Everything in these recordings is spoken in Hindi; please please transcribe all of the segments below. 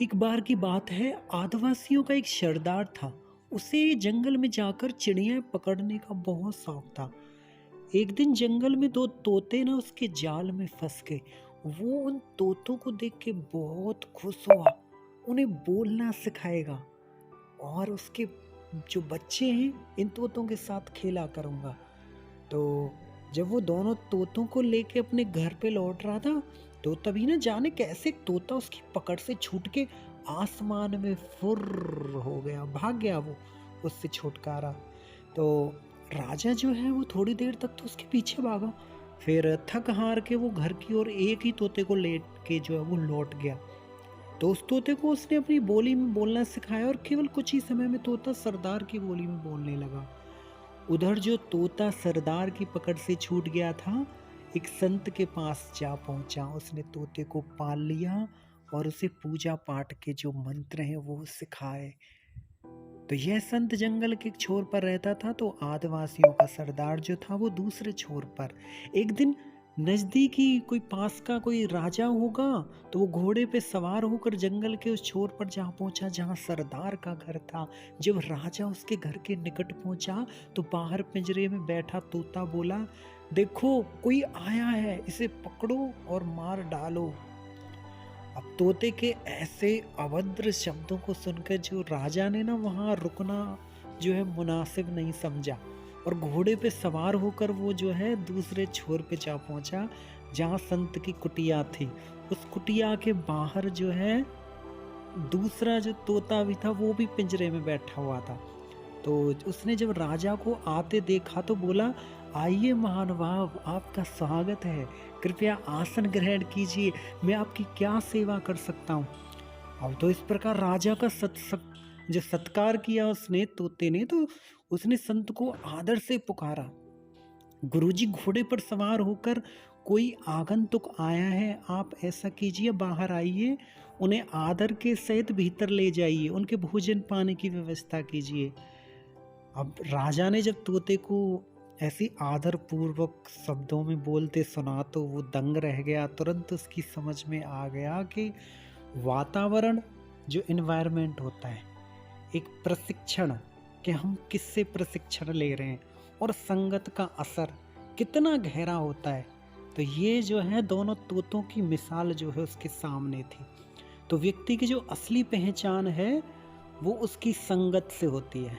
एक बार की बात है, आदिवासियों का एक सरदार था। उसे जंगल में जाकर चिड़िया पकड़ने का बहुत शौक था। एक दिन जंगल में दो तोते ना उसके जाल में फंस गए। वो उन तोतों को देख के बहुत खुश हुआ। उन्हें बोलना सिखाएगा और उसके जो बच्चे हैं इन तोतों के साथ खेला करूंगा। तो जब वो दोनों तोतों को लेके अपने घर पे लौट रहा था, तो तभी ना जाने कैसे एक तोता उसकी पकड़ से छूट के आसमान में फुर्र हो गया, भाग गया वो उससे छुटकारा। तो राजा जो है वो थोड़ी देर तक तो उसके पीछे भागा। फिर थक हार के वो घर की ओर एक ही तोते को लेट के जो है वो लौट गया। तो उस तोते को उसने अपनी बोली में बोलना सिखाया और केवल कुछ ही समय में तोता सरदार की बोली में बोलने लगा। उधर जो तोता सरदार की पकड़ से छूट गया था, एक संत के पास जा पहुंचा। उसने तोते को पाल लिया और उसे पूजा पाठ के जो मंत्र हैं वो सिखाए। तो यह संत जंगल के एक छोर पर रहता था, तो आदिवासियों का सरदार जो था वो दूसरे छोर पर। एक दिन नजदीकी कोई पास का कोई राजा होगा, तो वो घोड़े पे सवार होकर जंगल के उस छोर पर जा पहुंचा जहां सरदार का घर था। जब राजा उसके घर के निकट पहुंचा, तो बाहर पिंजरे में बैठा तोता बोला, देखो कोई आया है, इसे पकड़ो और मार डालो। अब तोते के ऐसे अभद्र शब्दों को सुनकर जो राजा ने ना वहां रुकना जो है मुनासिब नहीं समझा, और घोड़े पे सवार होकर वो जो है दूसरे छोर पे जा पहुंचा जहां संत की कुटिया थी। उस कुटिया के बाहर जो है दूसरा जो तोता भी था वो भी पिंजरे में बैठा हुआ था। तो उसने जब राजा को आते देखा तो बोला, आइए महानुभाव, आपका स्वागत है, कृपया आसन ग्रहण कीजिए, मैं आपकी क्या सेवा कर सकता हूँ। अब तो इस प्रकार राजा का जो सत्कार किया उसने तोते ने, तो उसने संत को आदर से पुकारा, गुरुजी घोड़े पर सवार होकर कोई आगंतुक आया है, आप ऐसा कीजिए, बाहर आइए, उन्हें आदर के सहित भीतर ले जाइए, उनके भोजन पाने की व्यवस्था कीजिए। अब राजा ने जब तोते को ऐसी आदर पूर्वक शब्दों में बोलते सुना तो वो दंग रह गया। तुरंत उसकी समझ में आ गया कि वातावरण जो इन्वायरमेंट होता है, एक प्रशिक्षण, कि हम किससे प्रशिक्षण ले रहे हैं और संगत का असर कितना गहरा होता है। तो ये जो है दोनों तोतों की मिसाल जो है उसके सामने थी। तो व्यक्ति की जो असली पहचान है वो उसकी संगत से होती है।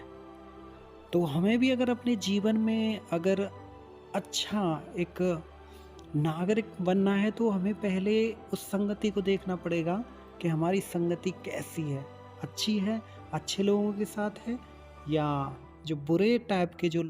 तो हमें भी अगर अपने जीवन में अगर अच्छा एक नागरिक बनना है, तो हमें पहले उस संगति को देखना पड़ेगा कि हमारी संगति कैसी है, अच्छी है, अच्छे लोगों के साथ है, या जो बुरे टाइप के जो